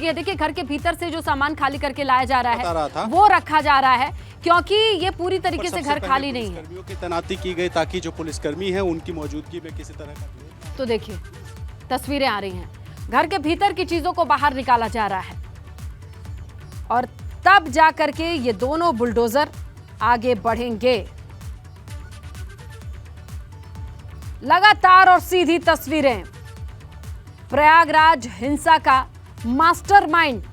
चुकी है। देखिए घर के भीतर से जो सामान खाली करके लाया जा रहा है वो रखा जा रहा है, क्योंकि ये पूरी तरीके से घर खाली नहीं है। कर्मियों की तैनाती की गई ताकि जो पुलिसकर्मी है उनकी मौजूदगी में किसी तरह का। तो देखिए तस्वीरें आ रही हैं, घर के भीतर की चीजों को बाहर निकाला जा रहा है और तब जाकर के ये दोनों बुलडोजर आगे बढ़ेंगे। लगातार और सीधी तस्वीरें, प्रयागराज हिंसा का मास्टरमाइंड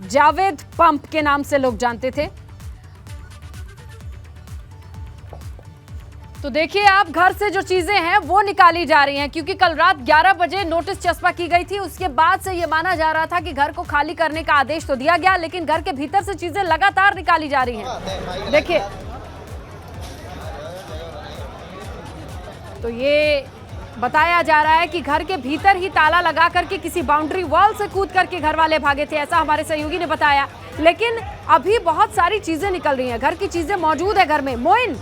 जावेद पंप के नाम से लोग जानते थे। तो देखिए आप घर से जो चीजें हैं वो निकाली जा रही हैं, क्योंकि कल रात 11 बजे नोटिस चस्पा की गई थी। उसके बाद से ये माना जा रहा था कि घर को खाली करने का आदेश तो दिया गया, लेकिन घर के भीतर से चीजें लगातार निकाली जा रही हैं। देखिए तो ये बताया जा रहा है कि घर के भीतर ही ताला लगा करके किसी बाउंड्री वॉल से कूद करके घर वाले भागे थे, ऐसा हमारे सहयोगी ने बताया। लेकिन अभी बहुत सारी चीजें निकल रही हैं, घर की चीजें मौजूद है घर में। मोइन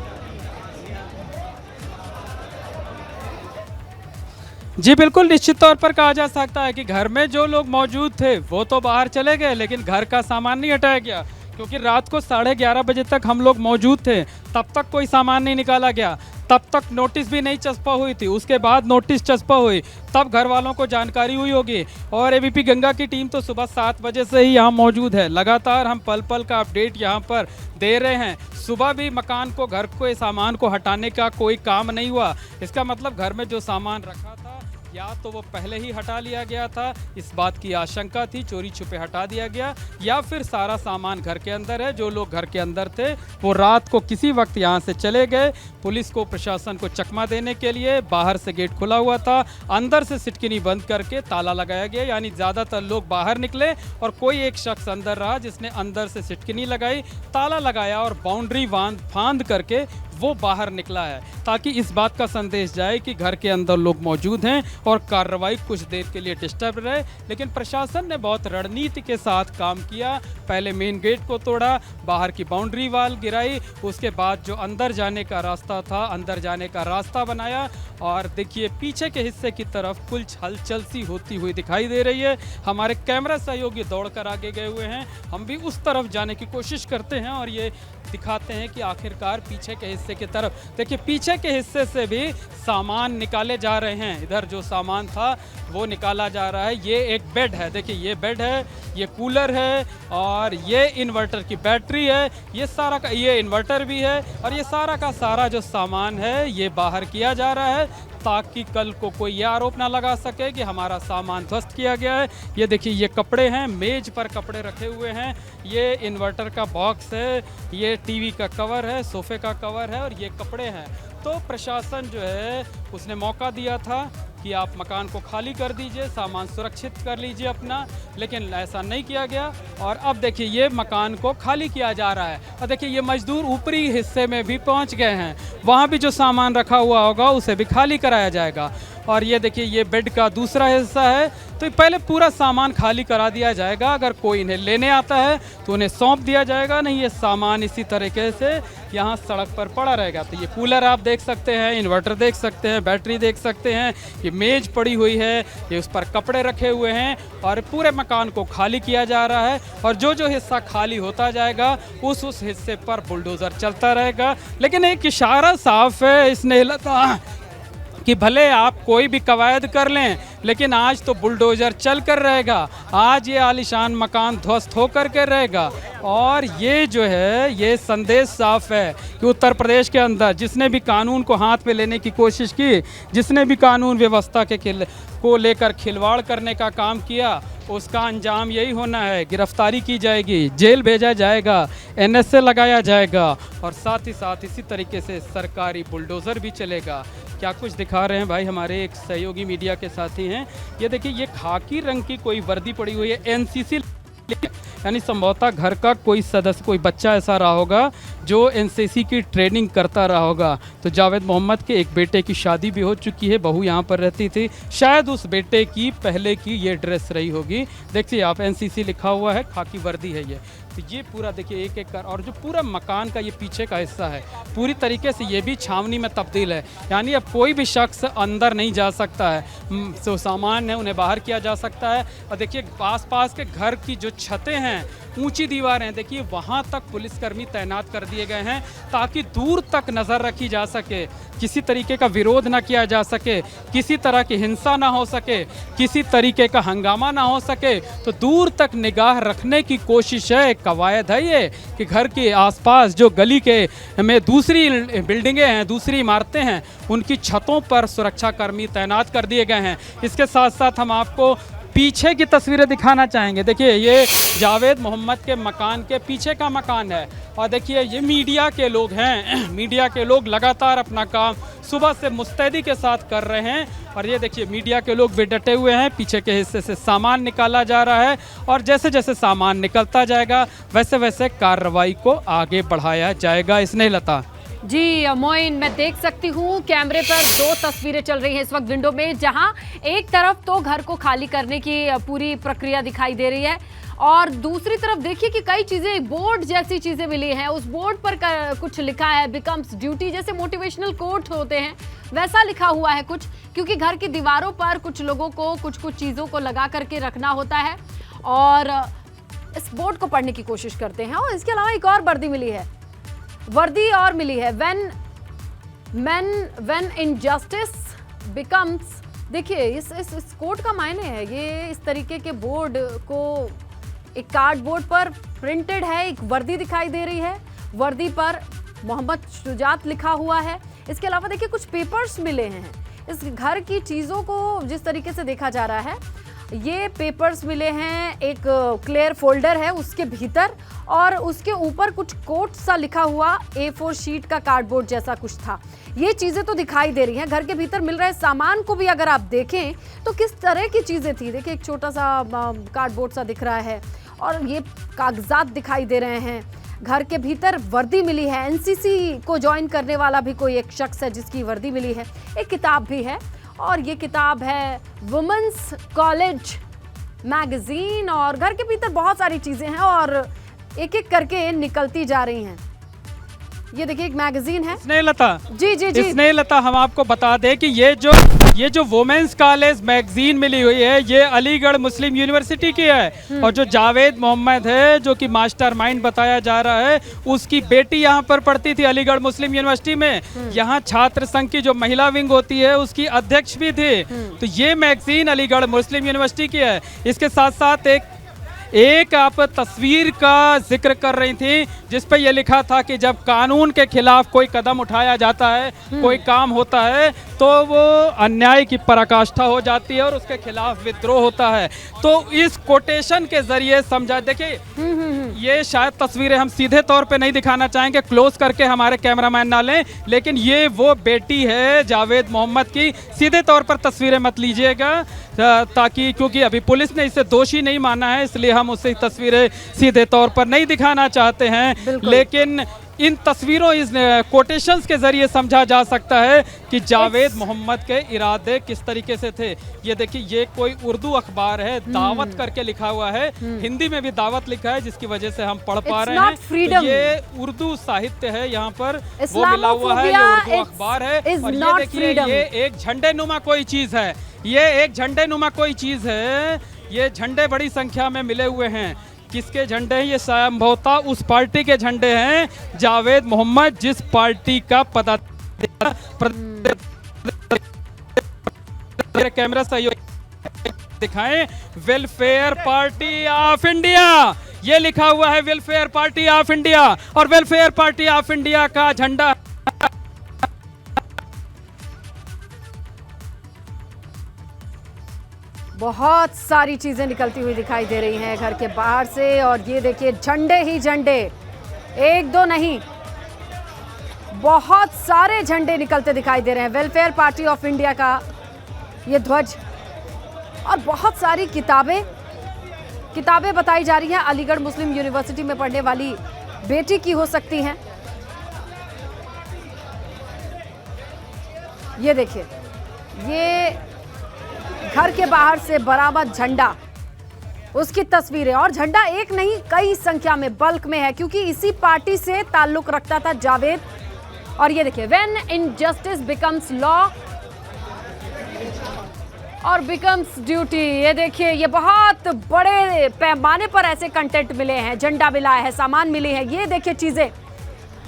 जी बिल्कुल, निश्चित तौर पर कहा जा सकता है कि घर में जो लोग मौजूद थे वो तो बाहर चले गए, लेकिन घर का सामान नहीं हटाया गया, क्योंकि रात को 11:30 बजे तक हम लोग मौजूद थे, तब तक कोई सामान नहीं निकाला गया, तब तक नोटिस भी नहीं चस्पा हुई थी। उसके बाद नोटिस चस्पा हुई तब घर वालों को जानकारी हुई होगी। और एबीपी गंगा की टीम तो सुबह 7 बजे से ही यहाँ मौजूद है। लगातार हम पल पल का अपडेट यहाँ पर दे रहे हैं। सुबह भी मकान को, घर को, सामान को हटाने का कोई काम नहीं हुआ। इसका मतलब घर में जो सामान रखा था या तो वो पहले ही हटा लिया गया था, इस बात की आशंका थी, चोरी छुपे हटा दिया गया, या फिर सारा सामान घर के अंदर है। जो लोग घर के अंदर थे वो रात को किसी वक्त यहाँ से चले गए। पुलिस को, प्रशासन को चकमा देने के लिए बाहर से गेट खुला हुआ था, अंदर से सिटकिनी बंद करके ताला लगाया गया, यानी ज़्यादातर लोग बाहर निकले और कोई एक शख्स अंदर रहा जिसने अंदर से सिटकिनी लगाई, ताला लगाया और बाउंड्री फांद करके वो बाहर निकला है, ताकि इस बात का संदेश जाए कि घर के अंदर लोग मौजूद हैं और कार्रवाई कुछ देर के लिए डिस्टर्ब रहे। लेकिन प्रशासन ने बहुत रणनीति के साथ काम किया। पहले मेन गेट को तोड़ा, बाहर की बाउंड्री वाल गिराई, उसके बाद जो अंदर जाने का रास्ता था, अंदर जाने का रास्ता बनाया। और देखिए पीछे के हिस्से की तरफ कुछ हलचल सी होती हुई दिखाई दे रही है। हमारे कैमरा सहयोगी दौड़कर आगे गए हुए हैं, हम भी उस तरफ जाने की कोशिश करते हैं और ये दिखाते हैं कि आखिरकार पीछे के हिस्से की तरफ, देखिए पीछे के हिस्से से भी सामान निकाले जा रहे हैं। इधर जो सामान था वो निकाला जा रहा है। ये एक बेड है, देखिए ये बेड है, ये कूलर है और ये इन्वर्टर की बैटरी है, ये सारा का, ये इन्वर्टर भी है और ये सारा का सारा जो सामान है ये बाहर किया जा रहा है, ताकि कल को कोई ये आरोप ना लगा सके कि हमारा सामान ध्वस्त किया गया है। ये देखिए ये कपड़े हैं, मेज पर कपड़े रखे हुए हैं, ये इन्वर्टर का बॉक्स है, ये टीवी का कवर है, सोफे का कवर है और ये कपड़े हैं। तो प्रशासन जो है उसने मौका दिया था कि आप मकान को खाली कर दीजिए, सामान सुरक्षित कर लीजिए अपना, लेकिन ऐसा नहीं किया गया। और अब देखिए ये मकान को खाली किया जा रहा है और देखिए ये मजदूर ऊपरी हिस्से में भी पहुंच गए हैं, वहाँ भी जो सामान रखा हुआ होगा उसे भी खाली कराया जाएगा। और ये देखिए ये बेड का दूसरा हिस्सा है, तो पहले पूरा सामान खाली करा दिया जाएगा। अगर कोई इन्हें लेने आता है तो उन्हें सौंप दिया जाएगा, नहीं ये सामान इसी तरीके से यहाँ सड़क पर पड़ा रहेगा। तो ये कूलर आप देख सकते हैं, इन्वर्टर देख सकते हैं, बैटरी देख सकते हैं, ये मेज पड़ी हुई है, ये उस पर कपड़े रखे हुए हैं और पूरे मकान को खाली किया जा रहा है। और जो जो हिस्सा खाली होता जाएगा उस हिस्से पर बुलडोज़र चलता रहेगा। लेकिन एक इशारा साफ है इस नेहलता कि भले आप कोई भी कवायद कर लें, लेकिन आज तो बुलडोज़र चल कर रहेगा, आज ये आलीशान मकान ध्वस्त होकर के रहेगा। और ये जो है ये संदेश साफ है कि उत्तर प्रदेश के अंदर जिसने भी कानून को हाथ में लेने की कोशिश की, जिसने भी कानून व्यवस्था को लेकर खिलवाड़ करने का काम किया, उसका अंजाम यही होना है, गिरफ्तारी की जाएगी, जेल भेजा जाएगा, एनएसए लगाया जाएगा और साथ ही साथ इसी तरीके से सरकारी बुलडोज़र भी चलेगा। क्या कुछ दिखा रहे हैं भाई हमारे एक सहयोगी मीडिया के साथी हैं, ये देखिए ये खाकी रंग की कोई वर्दी पड़ी हुई है, एनसीसी, यानी संभवतः घर का कोई सदस्य, कोई बच्चा ऐसा रहा होगा जो एनसीसी की ट्रेनिंग करता रहा होगा। तो जावेद मोहम्मद के एक बेटे की शादी भी हो चुकी है, बहू यहाँ पर रहती थी, शायद उस बेटे की पहले की ये ड्रेस रही होगी। देखिए आप एनसीसी लिखा हुआ है, खाकी वर्दी है ये। तो ये पूरा देखिए एक एक कर, और जो पूरा मकान का ये पीछे का हिस्सा है पूरी तरीके से ये भी छावनी में तब्दील है, यानी अब कोई भी शख्स अंदर नहीं जा सकता है। जो सामान है उन्हें बाहर किया जा सकता है। और देखिए आसपास के घर की जो छतें हैं, ऊंची दीवारें हैं, देखिए वहाँ तक पुलिसकर्मी तैनात कर दिए गए हैं ताकि दूर तक नज़र रखी जा सके, किसी तरीके का विरोध ना किया जा सके, किसी तरह की हिंसा ना हो सके, किसी तरीके का हंगामा ना हो सके। तो दूर तक निगाह रखने की कोशिश है, कवायद है ये कि घर के आसपास जो गली के में दूसरी बिल्डिंगें हैं, दूसरी इमारतें हैं, उनकी छतों पर सुरक्षाकर्मी तैनात कर दिए गए हैं। इसके साथ साथ हम आपको पीछे की तस्वीरें दिखाना चाहेंगे। देखिए ये जावेद मोहम्मद के मकान के पीछे का मकान है, और देखिए ये मीडिया के लोग हैं। मीडिया के लोग लगातार अपना काम सुबह से मुस्तैदी के साथ कर रहे हैं, और ये देखिए मीडिया के लोग भी डटे हुए हैं। पीछे के हिस्से से सामान निकाला जा रहा है, और जैसे जैसे सामान निकलता जाएगा वैसे वैसे कार्रवाई को आगे बढ़ाया जाएगा। स्नेहलता जी मोइन, मैं देख सकती हूँ कैमरे पर 2 तस्वीरें चल रही हैं इस वक्त विंडो में, जहां एक तरफ तो घर को खाली करने की पूरी प्रक्रिया दिखाई दे रही है, और दूसरी तरफ देखिए कि कई चीजें, बोर्ड जैसी चीजें मिली हैं। उस बोर्ड पर कुछ लिखा है, बिकम्स ड्यूटी, जैसे मोटिवेशनल कोट होते हैं वैसा लिखा हुआ है कुछ, क्योंकि घर की दीवारों पर कुछ लोगों को कुछ कुछ चीजों को लगा करके रखना होता है, और इस बोर्ड को पढ़ने की कोशिश करते हैं। और इसके अलावा एक और वर्दी और मिली है, when injustice becomes, देखिए इस कोड का मायने है, ये इस तरीके के बोर्ड को एक कार्डबोर्ड पर प्रिंटेड है, एक वर्दी दिखाई दे रही है, वर्दी पर मोहम्मद शुजात लिखा हुआ है। इसके अलावा देखिए कुछ पेपर्स मिले हैं। इस घर की चीज़ों को जिस तरीके से देखा जा रहा है, ये पेपर्स मिले हैं, एक क्लियर फोल्डर है उसके भीतर, और उसके ऊपर कुछ कोट सा लिखा हुआ A4 शीट का कार्डबोर्ड जैसा कुछ था। ये चीज़ें तो दिखाई दे रही हैं। घर के भीतर मिल रहे सामान को भी अगर आप देखें तो किस तरह की चीज़ें थी, देखिए एक छोटा सा कार्डबोर्ड सा दिख रहा है, और ये कागजात दिखाई दे रहे हैं। घर के भीतर वर्दी मिली है, NCC को ज्वाइन करने वाला भी कोई एक शख्स है जिसकी वर्दी मिली है, एक किताब भी है, और ये किताब है वुमेन्स कॉलेज मैगजीन, और घर के भीतर बहुत सारी चीज़ें हैं और एक एक करके निकलती जा रही हैं। ये देखिए एक मैगजीन है। स्नेहलता जी जी जी स्नेहलता, हम आपको बता दें कि ये जो वुमेन्स कॉलेज मैगजीन मिली हुई है, ये अलीगढ़ मुस्लिम यूनिवर्सिटी की है, और जो जावेद मोहम्मद है जो कि मास्टरमाइंड बताया जा रहा है, उसकी बेटी यहाँ पर पढ़ती थी अलीगढ़ मुस्लिम यूनिवर्सिटी में। यहाँ छात्र संघ की जो महिला विंग होती है उसकी अध्यक्ष भी थी। तो ये मैगजीन अलीगढ़ मुस्लिम यूनिवर्सिटी की है। इसके साथ साथ एक आप तस्वीर का जिक्र कर रही थी जिस पे ये लिखा था कि जब कानून के खिलाफ कोई कदम उठाया जाता है, कोई काम होता है, तो वो अन्याय की पराकाष्ठा हो जाती है और उसके खिलाफ विद्रोह होता है। तो इस कोटेशन के जरिए समझा, देखिए ये शायद तस्वीरें हम सीधे तौर पे नहीं दिखाना चाहेंगे, क्लोज करके हमारे कैमरामैन ना लें, लेकिन ये वो बेटी है जावेद मोहम्मद की। सीधे तौर पर तस्वीरें मत लीजिएगा, ताकि क्योंकि अभी पुलिस ने इसे दोषी नहीं माना है, इसलिए हम उसे तस्वीरें सीधे तौर पर नहीं दिखाना चाहते हैं। लेकिन इन तस्वीरों, इस कोटेशंस के जरिए समझा जा सकता है कि जावेद मोहम्मद के इरादे किस तरीके से थे। ये देखिए, ये कोई उर्दू अखबार है, दावत करके लिखा हुआ है, हिंदी में भी दावत लिखा है, जिसकी वजह से हम पढ़ पा रहे हैं। तो ये उर्दू साहित्य है, यहाँ पर वो मिला हुआ है, ये उर्दू अखबार है। और ये देखिए, ये एक झंडे नुमा कोई चीज है, ये एक झंडे नुमा कोई चीज है। ये झंडे बड़ी संख्या में मिले हुए हैं। किसके झंडे हैं? ये संभवतः उस पार्टी के झंडे हैं, जावेद मोहम्मद जिस पार्टी का कैमरा सहयोग दिखाएं, वेलफेयर पार्टी ऑफ इंडिया, ये लिखा हुआ है वेलफेयर पार्टी ऑफ इंडिया, और वेलफेयर पार्टी ऑफ इंडिया का झंडा बहुत सारी चीजें निकलती हुई दिखाई दे रही हैं घर के बाहर से। और ये देखिए झंडे ही झंडे, एक दो नहीं, बहुत सारे झंडे निकलते दिखाई दे रहे हैं। वेलफेयर पार्टी ऑफ इंडिया का ये ध्वज, और बहुत सारी किताबें बताई जा रही हैं। अलीगढ़ मुस्लिम यूनिवर्सिटी में पढ़ने वाली बेटी की हो सकती हैं। ये देखिए, ये घर के बाहर से बरामद झंडा, उसकी तस्वीरें। और झंडा एक नहीं कई संख्या में बल्क में है, क्योंकि इसी पार्टी से ताल्लुक रखता था जावेद। और ये देखिए, व्हेन इनजस्टिस बिकम्स लॉ और बिकम्स ड्यूटी। ये देखिए, ये बहुत बड़े पैमाने पर ऐसे कंटेंट मिले हैं, झंडा मिला है, सामान मिली है। ये देखिए चीजें।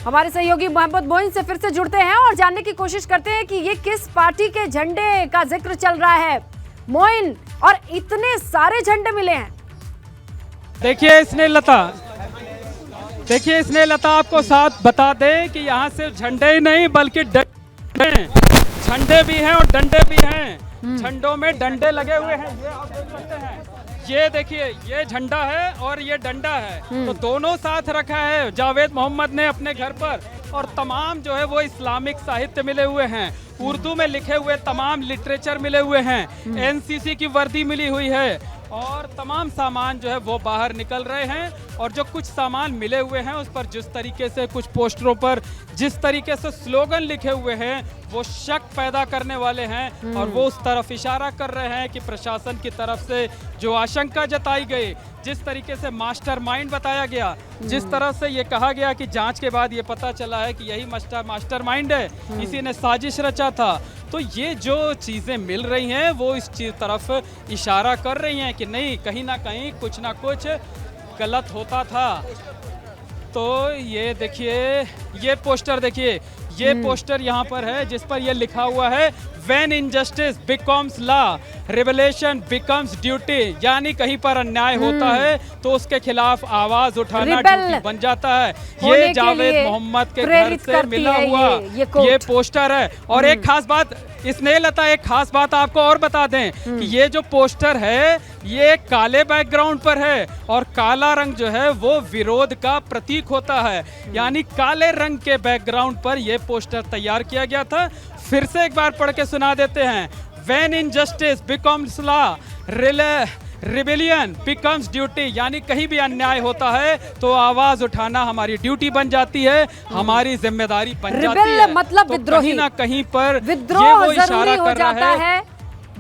हमारे सहयोगी मोहम्मद मोइन से फिर से जुड़ते हैं और जानने की कोशिश करते हैं कि ये किस पार्टी के झंडे का जिक्र चल रहा है। मोइन, और इतने सारे झंडे मिले हैं। देखिए इसने लता आपको साथ बता दे कि यहाँ सिर्फ झंडे ही नहीं बल्कि झंडे भी हैं और डंडे भी हैं। झंडों में डंडे लगे हुए हैं, ये आप देख सकते हैं। ये देखिए, ये झंडा है और ये डंडा है, तो दोनों साथ रखा है जावेद मोहम्मद ने अपने घर पर। और तमाम जो है वो इस्लामिक साहित्य मिले हुए हैं, उर्दू में लिखे हुए तमाम लिटरेचर मिले हुए हैं, एनसीसी की वर्दी मिली हुई है, और तमाम सामान जो है वो बाहर निकल रहे हैं। और जो कुछ सामान मिले हुए हैं उस पर जिस तरीके से कुछ पोस्टरों पर जिस तरीके से स्लोगन लिखे हुए हैं वो शक पैदा करने वाले हैं, और वो उस तरफ इशारा कर रहे हैं कि प्रशासन की तरफ से जो आशंका जताई गई, जिस तरीके से मास्टरमाइंड बताया गया, जिस तरह से ये कहा गया कि जांच के बाद ये पता चला है कि यही मास्टरमाइंड है, इसी ने साजिश रचा था। तो ये जो चीज़ें मिल रही हैं वो इस चीज़ तरफ इशारा कर रही हैं कि नहीं, कहीं ना कहीं कुछ ना कुछ गलत होता था। तो ये देखिए, ये पोस्टर देखिए, ये पोस्टर यहाँ पर है जिस पर ये लिखा हुआ है When injustice becomes law, revelation becomes duty। यानी कहीं पर अन्याय होता है तो उसके खिलाफ आवाज उठाना ड्यूटी बन जाता है। ये जावेद मोहम्मद के घर से मिला हुआ ये पोस्टर है। और एक खास बात, इसने लता एक खास बात आपको और बता दें कि ये जो पोस्टर है ये काले बैकग्राउंड पर है, और काला रंग जो है वो विरोध का प्रतीक होता है। यानी काले रंग के बैकग्राउंड पर यह पोस्टर तैयार किया गया था। फिर से एक बार पढ़ के सुना देते हैं। When injustice becomes law, rebellion becomes duty। यानी कहीं भी अन्याय होता है तो आवाज उठाना हमारी ड्यूटी बन जाती है, हमारी जिम्मेदारी बन जाती है। मतलब तो विद्रोही, कहीं ना कहीं पर विद्रोह ये वो इशारा जरूरी हो कर रहा जाता है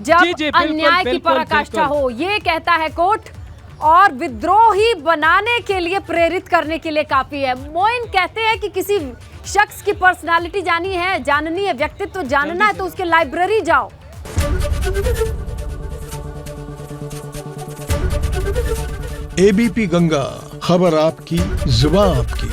जब अन्याय की पराकाष्ठा हो, ये कहता है कोर्ट। और विद्रोही बनाने के लिए, प्रेरित करने के लिए काफी है। मोइन कहते हैं कि किसी शख्स की पर्सनालिटी जाननी है, व्यक्तित्व जानना है तो उसके लाइब्रेरी जाओ। एबीपी गंगा, खबर आपकी, जुबान आपकी।